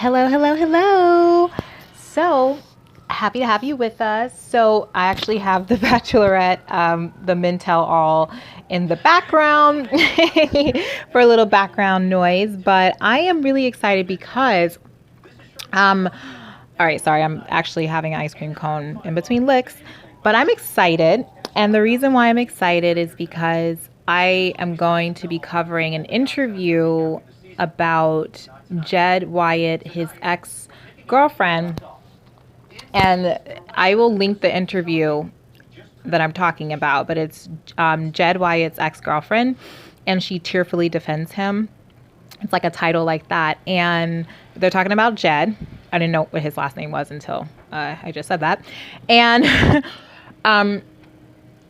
Hello, hello, hello. So happy to have you with us. So I actually have the Bachelorette, the Mintel all in the background for a little background noise. But I am really excited because, all right, sorry, I'm actually having an ice cream cone in between licks, but I'm excited. And the reason why I'm excited is because I am going to be covering an interview about Jed Wyatt, his ex girlfriend. And I will link the interview that I'm talking about, but it's Jed Wyatt's ex girlfriend, and she tearfully defends him. It's like a title like that. And they're talking about Jed. I didn't know what his last name was until I just said that. And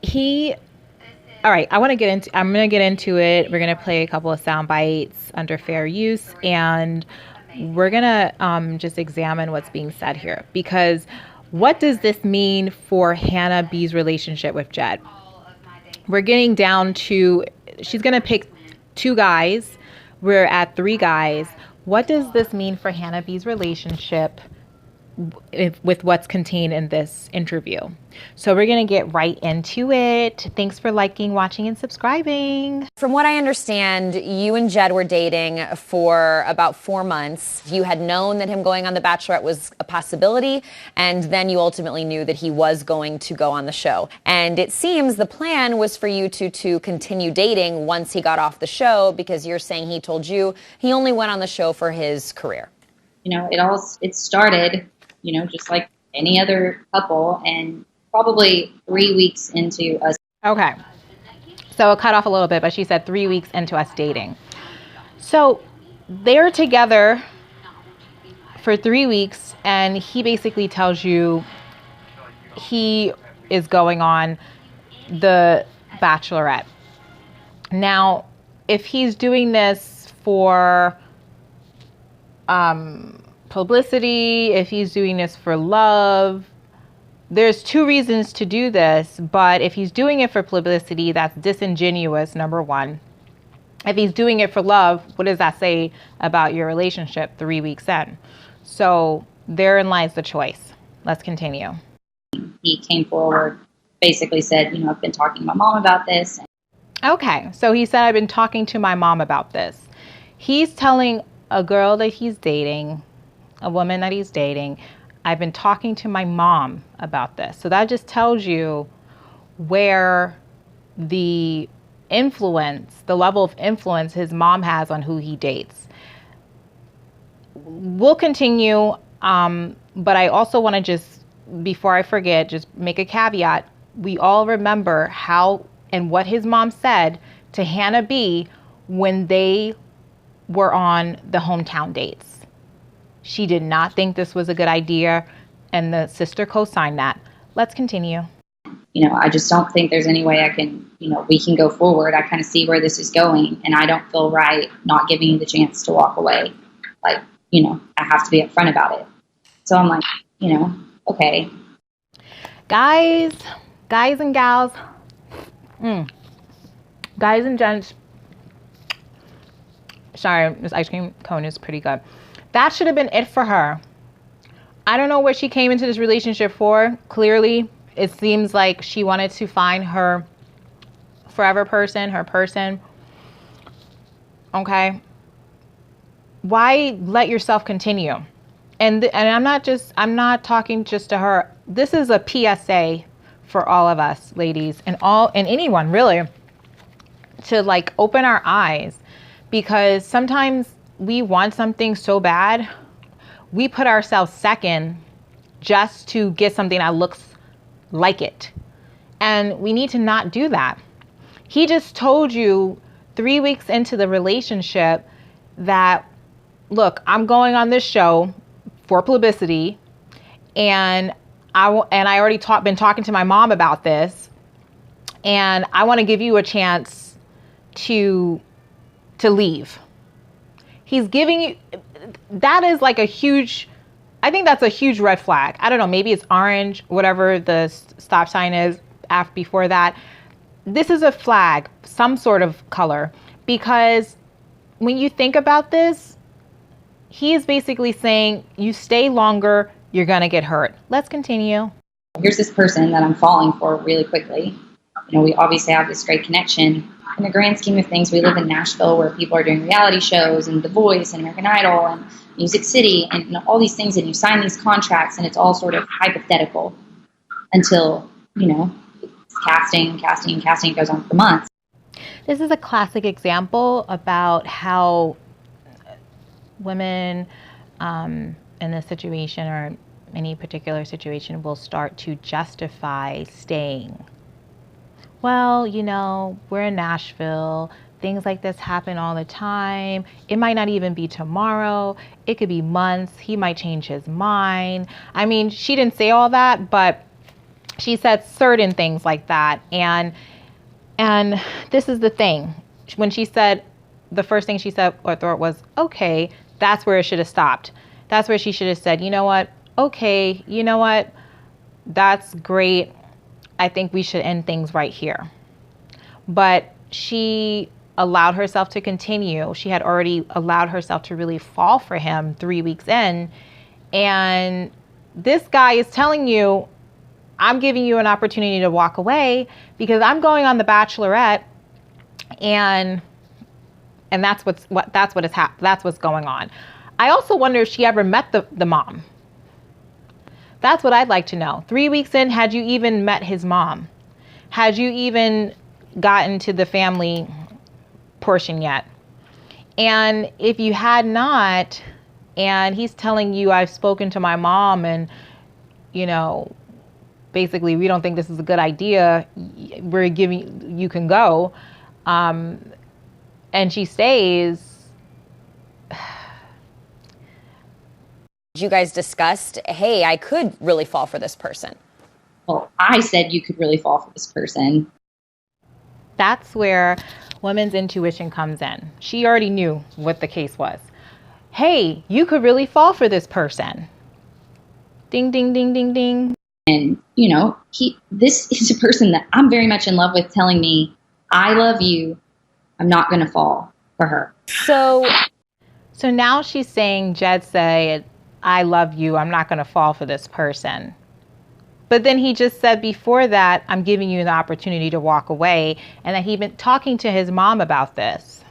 he, all right, I'm going to get into it. We're going to play a couple of sound bites under fair use. And we're going to just examine what's being said here. Because what does this mean for Hannah B's relationship with Jed? We're getting down to, she's going to pick two guys. We're at three guys. What does this mean for Hannah B's relationship with what's contained in this interview? So we're going to get right into it. Thanks for liking, watching, and subscribing. From what I understand, you and Jed were dating for about 4 months. You had known that him going on The Bachelorette was a possibility, and then you ultimately knew that he was going to go on the show. And it seems the plan was for you to continue dating once he got off the show, because you're saying he told you he only went on the show for his career. You know, it started, just like any other couple, and probably 3 weeks into us. Okay. So it cut off a little bit, but she said 3 weeks into us dating. So they're together for 3 weeks, and he basically tells you he is going on The Bachelorette. Now, if he's doing this for publicity, if he's doing this for love, there's two reasons to do this. But if he's doing it for publicity, that's disingenuous, number one. If he's doing it for love, what does that say about your relationship 3 weeks in? So therein lies the choice. Let's continue. He came forward, basically said, I've been talking to my mom about this. Okay, so he said, I've been talking to my mom about this. He's telling a girl that he's dating, a woman that he's dating, I've been talking to my mom about this. So that just tells you where the influence, the level of influence his mom has on who he dates. We'll continue, but I also want to just, before I forget, just make a caveat. We all remember how and what his mom said to Hannah B when they were on the hometown dates. She did not think this was a good idea, and the sister co-signed that. Let's continue. I just don't think there's any way I can, we can go forward. I kind of see where this is going, and I don't feel right not giving you the chance to walk away. Like, I have to be upfront about it. So I'm like, okay. Guys and gals, guys and gents, sorry, this ice cream cone is pretty good. That should have been it for her. I don't know what she came into this relationship for. Clearly, it seems like she wanted to find her forever person, her person. Okay. Why let yourself continue? And I'm not talking just to her. This is a PSA for all of us, ladies, and anyone really, to open our eyes, because sometimes we want something so bad, we put ourselves second just to get something that looks like it. And we need to not do that. He just told you 3 weeks into the relationship that, look, I'm going on this show for publicity, and I already been talking to my mom about this, and I want to give you a chance to leave. He's giving you, that is like a huge, I think that's a huge red flag. I don't know, maybe it's orange, whatever the stop sign is before that. This is a flag, some sort of color, because when you think about this, he is basically saying, you stay longer, you're going to get hurt. Let's continue. Here's this person that I'm falling for really quickly. You know, we obviously have this great connection. In the grand scheme of things, we live in Nashville where people are doing reality shows and The Voice and American Idol and Music City and all these things, and you sign these contracts and it's all sort of hypothetical until, you know, it's casting. It goes on for months. This is a classic example about how women in this situation or any particular situation will start to justify staying. Well, you know, we're in Nashville. Things like this happen all the time. It might not even be tomorrow. It could be months. He might change his mind. I mean, she didn't say all that, but she said certain things like that. And this is the thing. When she said, the first thing she said or thought was, okay, that's where it should have stopped. That's where she should have said, you know what? Okay, you know what? That's great. I think we should end things right here. But she allowed herself to continue. She had already allowed herself to really fall for him 3 weeks in. And this guy is telling you, I'm giving you an opportunity to walk away because I'm going on the Bachelorette, and that's what's going on. I also wonder if she ever met the mom. That's what I'd like to know. 3 weeks in, had you even met his mom? Had you even gotten to the family portion yet? And if you had not, and he's telling you, I've spoken to my mom and, you know, basically, we don't think this is a good idea. We're giving, you can go. And she stays. You guys discussed, hey, I could really fall for this person. Well, I said you could really fall for this person. That's where women's intuition comes in. She already knew what the case was. Hey, you could really fall for this person. Ding, ding, ding, ding, ding. And, you know, this is a person that I'm very much in love with telling me, I love you. I'm not going to fall for her. So now she's saying, Jed'S said, I love you. I'm not going to fall for this person. But then he just said before that, I'm giving you the opportunity to walk away, and that he'd been talking to his mom about this.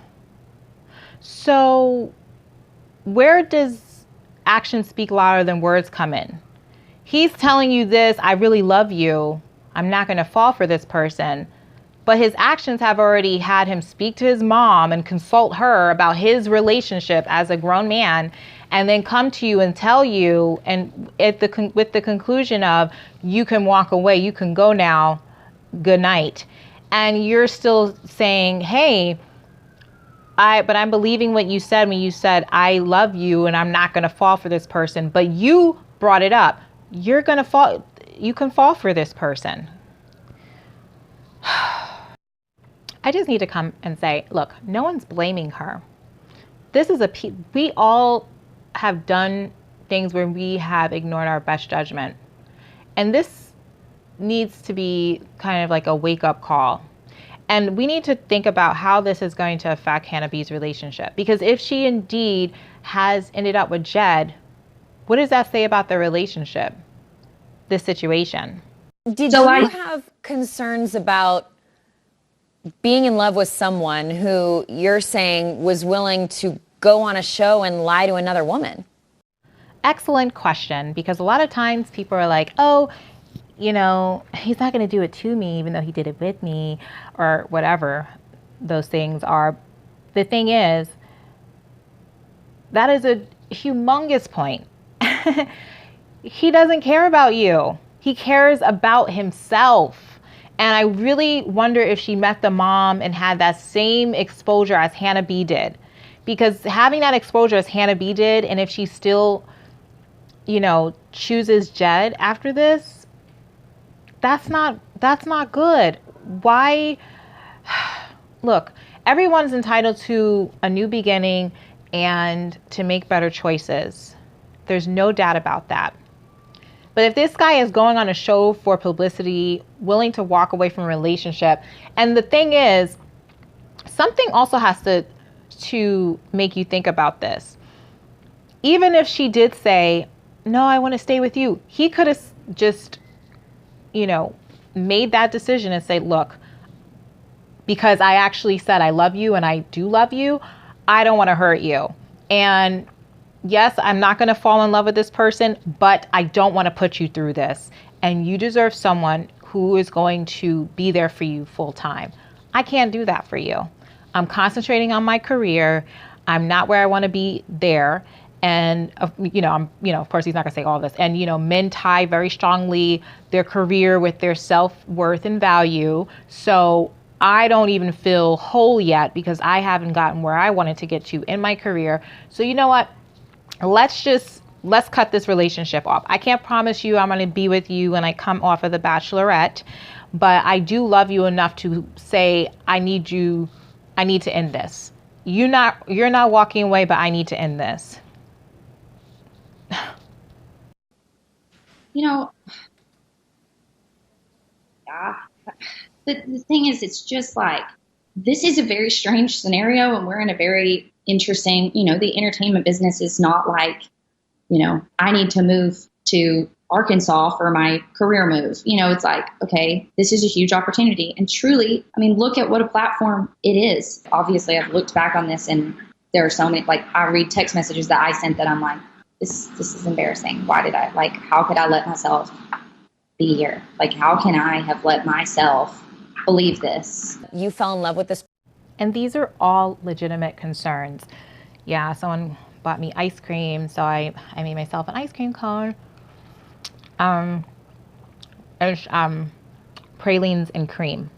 So where does action speak louder than words come in? He's telling you this, I really love you. I'm not going to fall for this person. But his actions have already had him speak to his mom and consult her about his relationship as a grown man, and then come to you and tell you, and with the conclusion of, you can walk away, you can go now, good night. And you're still saying, hey, but I'm believing what you said when you said, I love you and I'm not going to fall for this person. But you brought it up. You're going to fall. You can fall for this person. I just need to come and say, look, no one's blaming her. This is we all have done things where we have ignored our best judgment. And this needs to be kind of like a wake-up call. And we need to think about how this is going to affect Hannah B's relationship. Because if she indeed has ended up with Jed, what does that say about their relationship, this situation? Did you have concerns about being in love with someone who you're saying was willing to go on a show and lie to another woman? Excellent question, because a lot of times people are like, oh, you know, he's not going to do it to me, even though he did it with me, or whatever those things are. The thing is, that is a humongous point. He doesn't care about you. He cares about himself. And I really wonder if she met the mom and had that same exposure as Hannah B did. Because having that exposure as Hannah B did, and if she still, you know, chooses Jed after this, that's not good. Why? Look, everyone's entitled to a new beginning and to make better choices. There's no doubt about that. But if this guy is going on a show for publicity, willing to walk away from a relationship, and the thing is, something also has to make you think about this. even if she did say, no, I want to stay with you, he could have just, made that decision and say, look, because I actually said I love you and I do love you, I don't want to hurt you. And yes, I'm not going to fall in love with this person, but I don't want to put you through this. And you deserve someone who is going to be there for you full time. I can't do that for you. I'm concentrating on my career. I'm not where I want to be there. And, of course, he's not going to say all this. And, men tie very strongly their career with their self-worth and value. So I don't even feel whole yet because I haven't gotten where I wanted to get to in my career. So you know what? Let's cut this relationship off. I can't promise you I'm going to be with you when I come off of the Bachelorette, but I do love you enough to say, I need to end this. You're not walking away, but I need to end this. Yeah. The thing is, it's just like, this is a very strange scenario, and we're in a very interesting, the entertainment business is not like, I need to move to Arkansas for my career move. It's like, okay, this is a huge opportunity. And truly, look at what a platform it is. Obviously, I've looked back on this, and there are so many, I read text messages that I sent that I'm like, this is embarrassing. Why did how could I let myself be here? How can I have let myself believe this? You fell in love with this. And these are all legitimate concerns. Yeah, someone bought me ice cream, so I made myself an ice cream cone. There's pralines and cream,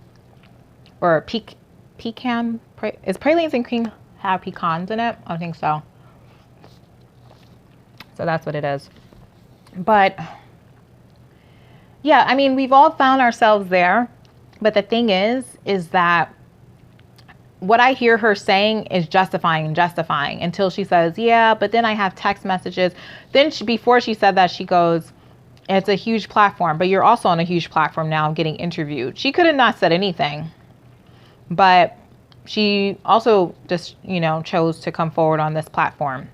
or pecan. Is pralines and cream have pecans in it? I think so. So that's what it is. But yeah, we've all found ourselves there. But the thing is that what I hear her saying is justifying until she says, yeah, but then I have text messages. Then before she said that, she goes, it's a huge platform, but you're also on a huge platform now getting interviewed. She could have not said anything, but she also just, chose to come forward on this platform,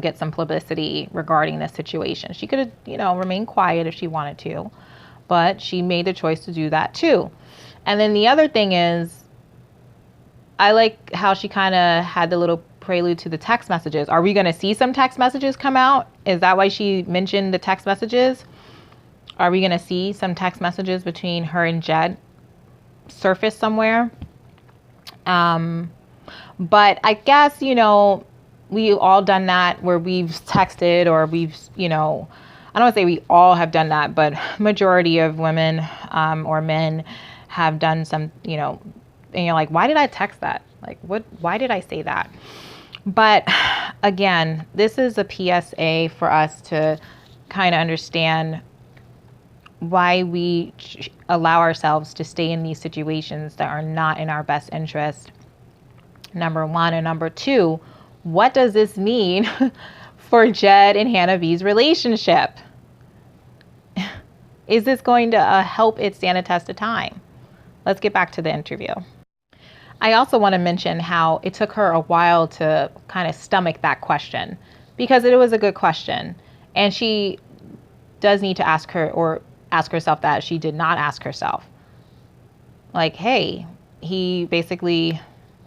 get some publicity regarding this situation. She could have, remained quiet if she wanted to, but she made the choice to do that too. And then the other thing is, I like how she kind of had the little prelude to the text messages. Are we going to see some text messages come out? Is that why she mentioned the text messages? Are we going to see some text messages between her and Jed surface somewhere? But I guess, we've all done that where we've texted, or we've, I don't want to say we all have done that, but majority of women or men have done some, and you're like, why did I text that? Why did I say that? But again, this is a PSA for us to kind of understand why we allow ourselves to stay in these situations that are not in our best interest. Number one. And number two, what does this mean for Jed and Hannah B's relationship? Is this going to help it stand a test of time? Let's get back to the interview. I also want to mention how it took her a while to kind of stomach that question, because it was a good question. And she does need to ask herself that she did not ask herself. Hey, he basically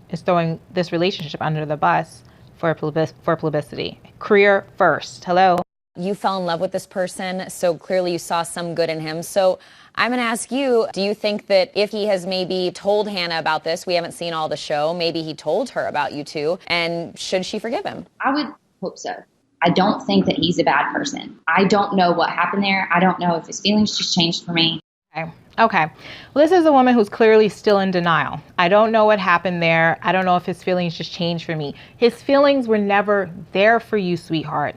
is throwing this relationship under the bus for publicity. Career first. Hello. You fell in love with this person, so clearly you saw some good in him. So I'm going to ask you, do you think that if he has maybe told Hannah about this, we haven't seen all the show, maybe he told her about you two, and should she forgive him? I would hope so. I don't think that he's a bad person. I don't know what happened there. I don't know if his feelings just changed for me. Okay. Well, this is a woman who's clearly still in denial. I don't know what happened there. I don't know if his feelings just changed for me. His feelings were never there for you, sweetheart.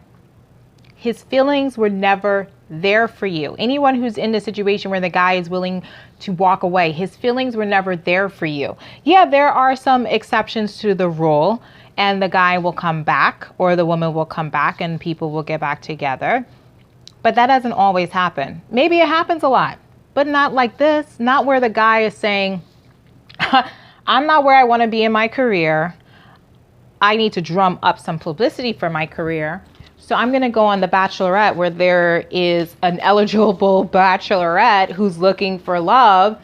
His feelings were never there for you. Anyone who's in the situation where the guy is willing to walk away, his feelings were never there for you. Yeah, there are some exceptions to the rule, and the guy will come back, or the woman will come back, and people will get back together. But that doesn't always happen. Maybe it happens a lot, but not like this. Not where the guy is saying, I'm not where I want to be in my career. I need to drum up some publicity for my career. So I'm going to go on the Bachelorette, where there is an eligible bachelorette who's looking for love.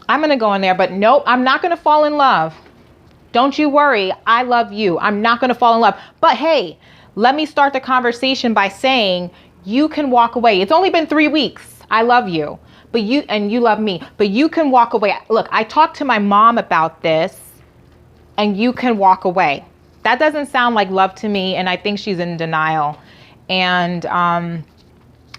I'm going to go in there, but nope, I'm not going to fall in love. Don't you worry. I love you. I'm not going to fall in love. But hey, let me start the conversation by saying you can walk away. It's only been 3 weeks. I love you, but you love me, but you can walk away. Look, I talked to my mom about this, and you can walk away. That doesn't sound like love to me, and I think she's in denial. And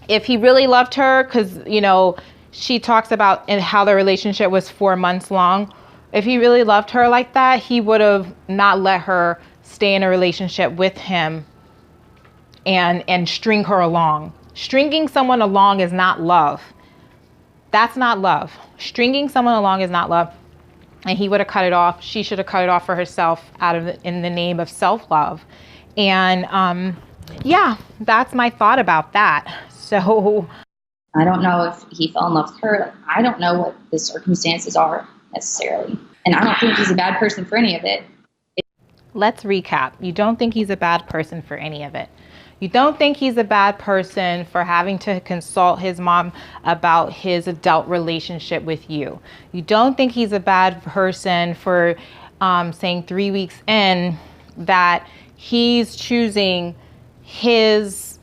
if he really loved her, because, you know, she talks about how the relationship was 4 months long. If he really loved her like that, he would have not let her stay in a relationship with him and string her along. Stringing someone along is not love. That's not love. Stringing someone along is not love. And he would have cut it off. She should have cut it off for herself in the name of self-love. And yeah, that's my thought about that. So I don't know if he fell in love with her. I don't know what the circumstances are necessarily. And I don't think he's a bad person for any of it. Let's recap. You don't think he's a bad person for any of it. You don't think he's a bad person for having to consult his mom about his adult relationship with you. You don't think he's a bad person for saying 3 weeks in that he's choosing his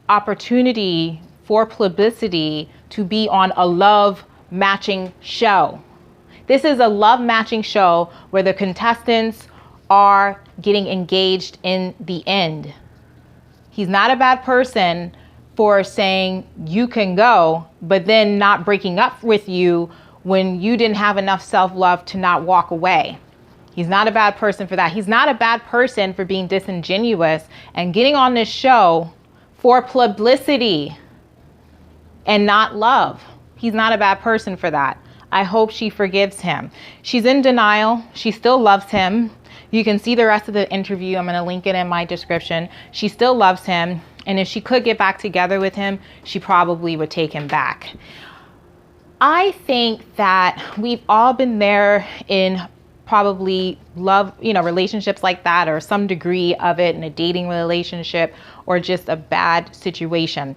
opportunity for publicity to be on a love matching show. This is a love matching show where the contestants are getting engaged in the end. He's not a bad person for saying you can go, but then not breaking up with you when you didn't have enough self-love to not walk away. He's not a bad person for that. He's not a bad person for being disingenuous and getting on this show for publicity and not love. He's not a bad person for that. I hope she forgives him. She's in denial. She still loves him. You can see the rest of the interview. I'm going to link it in my description. She still loves him. And if she could get back together with him, she probably would take him back. I think that we've all been there in probably love, relationships like that, or some degree of it in a dating relationship, or just a bad situation.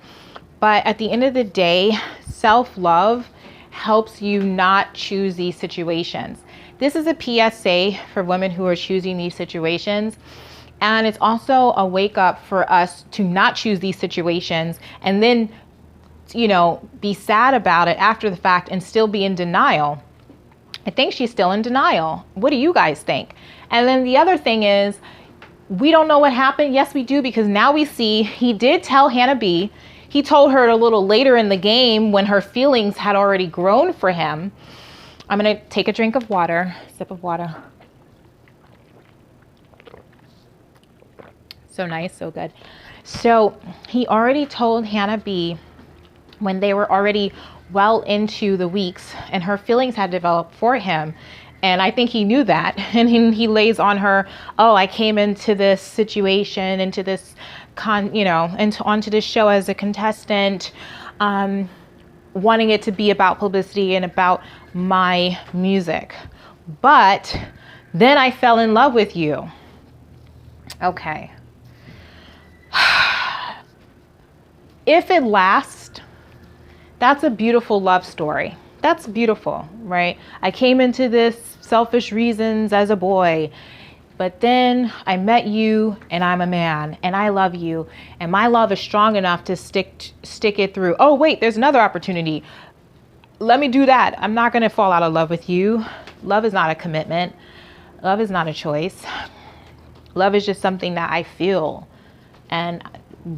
But at the end of the day, self-love helps you not choose these situations. This is a PSA for women who are choosing these situations. And it's also a wake up for us to not choose these situations and then, be sad about it after the fact and still be in denial. I think she's still in denial. What do you guys think? And then the other thing is, we don't know what happened. Yes, we do, because now we see he did tell Hannah B. He told her a little later in the game when her feelings had already grown for him. I'm going to take a drink of water, sip of water. So nice, so good. So he already told Hannah B when they were already well into the weeks and her feelings had developed for him. And I think he knew that. And he lays on her, oh, I came into this situation, into this, onto this show as a contestant, wanting it to be about publicity and about my music. But then I fell in love with you. Okay. If it lasts, that's a beautiful love story. That's beautiful, right? I came into this selfish reasons as a boy, but then I met you and I'm a man and I love you and my love is strong enough to stick it through. Oh, wait, there's another opportunity. Let me do that. I'm not going to fall out of love with you. Love is not a commitment. Love is not a choice. Love is just something that I feel. And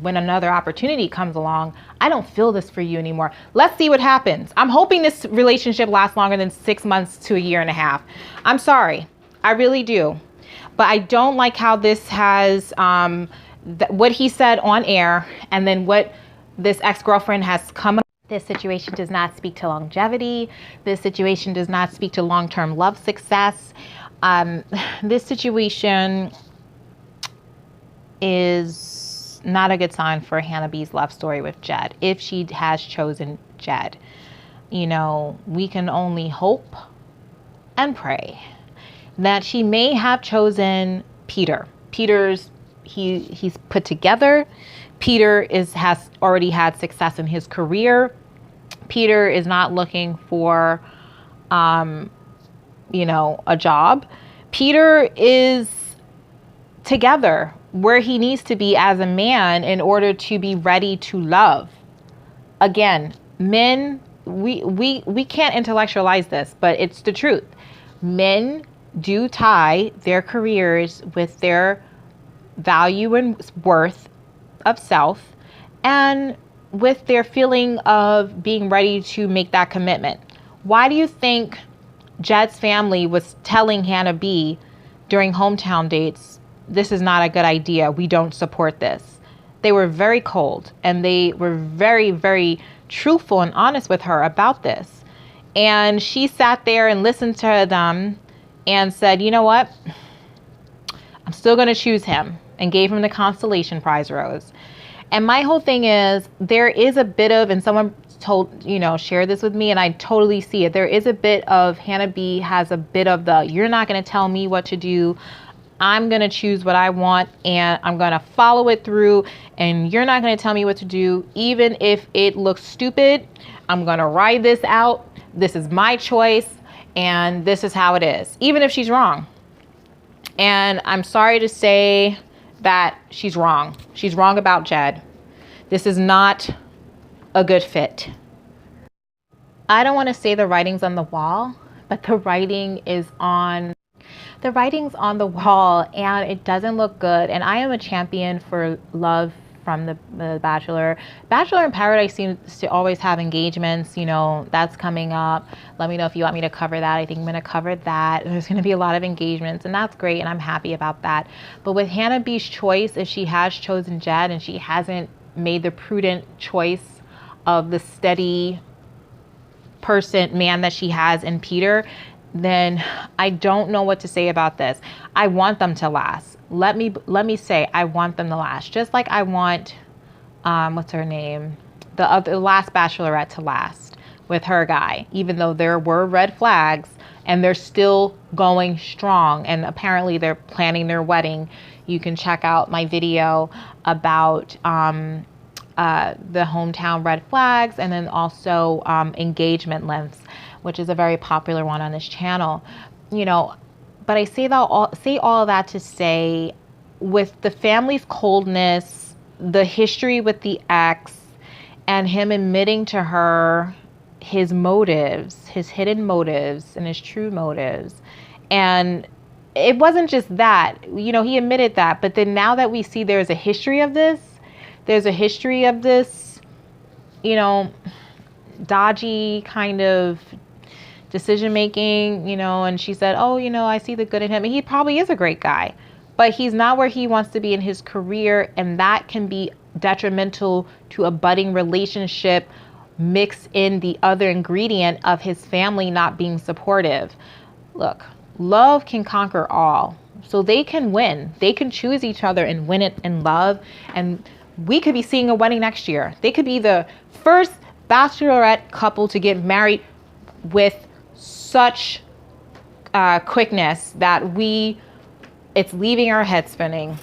when another opportunity comes along, I don't feel this for you anymore. Let's see what happens. I'm hoping this relationship lasts longer than 6 months to a year and a half. I'm sorry. I really do. But I don't like how this has, what he said on air and then what this ex-girlfriend has come. This situation does not speak to longevity. This situation does not speak to long-term love success. This situation is not a good sign for Hannah B's love story with Jed. If she has chosen Jed, we can only hope and pray that she may have chosen Peter. He's put together. Peter has already had success in his career. Peter is not looking for, a job. Peter is together where he needs to be as a man in order to be ready to love. Again, men, we can't intellectualize this, but it's the truth. Men do tie their careers with their value and worth of self and with their feeling of being ready to make that commitment. Why do you think Jed's family was telling Hannah B during hometown dates, this is not a good idea, we don't support this? They were very cold and they were very, very truthful and honest with her about this. And she sat there and listened to them and said, you know what? I'm still going to choose him, and gave him the consolation prize rose. And my whole thing is, there is a bit of, and someone shared this with me, and I totally see it. There is a bit of, Hannah B has a bit of the, you're not going to tell me what to do. I'm going to choose what I want and I'm going to follow it through, and you're not going to tell me what to do. Even if it looks stupid, I'm going to ride this out. This is my choice and this is how it is, even if she's wrong. And I'm sorry to say that she's wrong. She's wrong about Jed. This is not a good fit. I don't want to say the writing's on the wall, but the writing's on the wall and it doesn't look good. And I am a champion for love from the Bachelor. Bachelor in Paradise seems to always have engagements. That's coming up. Let me know if you want me to cover that. I think I'm going to cover that. There's going to be a lot of engagements and that's great. And I'm happy about that. But with Hannah B's choice, if she has chosen Jed and she hasn't made the prudent choice of the steady man that she has in Peter, then I don't know what to say about this. I want them to last. Let me say, I want them to last. Just like I want, what's her name? The last Bachelorette to last with her guy, even though there were red flags and they're still going strong. And apparently they're planning their wedding. You can check out my video about, the hometown red flags and then also, engagement lengths, which is a very popular one on this channel, but I say all of that to say, with the family's coldness, the history with the ex, and him admitting to her his motives, his hidden motives and his true motives. And it wasn't just that, he admitted that, but then now that we see there's a history of this, dodgy kind of decision making, and she said, oh, I see the good in him. And he probably is a great guy, but he's not where he wants to be in his career. And that can be detrimental to a budding relationship. Mix in the other ingredient of his family not being supportive. Look, love can conquer all. So they can win. They can choose each other and win it in love. And we could be seeing a wedding next year. They could be the first Bachelorette couple to get married with such quickness that it's leaving our head spinning.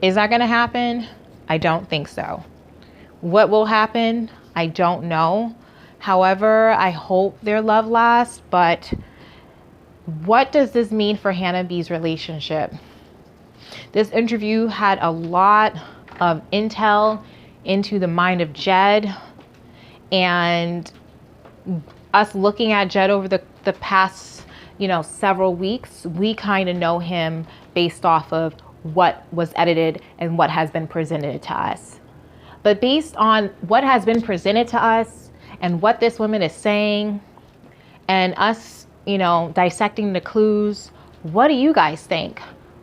Is that going to happen? I don't think so. What will happen? I don't know. However, I hope their love lasts, but what does this mean for Hannah B's relationship? This interview had a lot of intel into the mind of Jed, and us looking at Jed over the past, several weeks, we kind of know him based off of what was edited and what has been presented to us. But based on what has been presented to us and what this woman is saying and us, dissecting the clues, what do you guys think?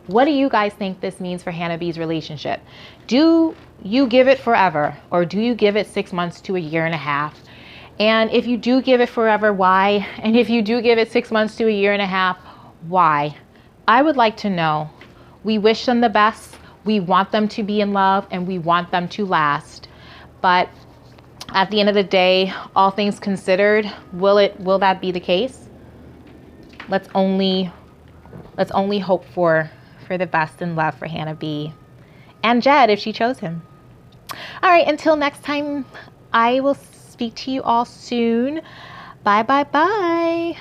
What do you guys think this means for Hannah B's relationship? Do you give it forever, or do you give it 6 months to a year and a half? And if you do give it forever, why? And if you do give it 6 months to a year and a half, why? I would like to know. We wish them the best. We want them to be in love and we want them to last. But at the end of the day, all things considered, will that be the case? Let's only hope for for the best in love for Hannah B. And Jed, if she chose him. All right, until next time, I will speak to you all soon. Bye, bye, bye.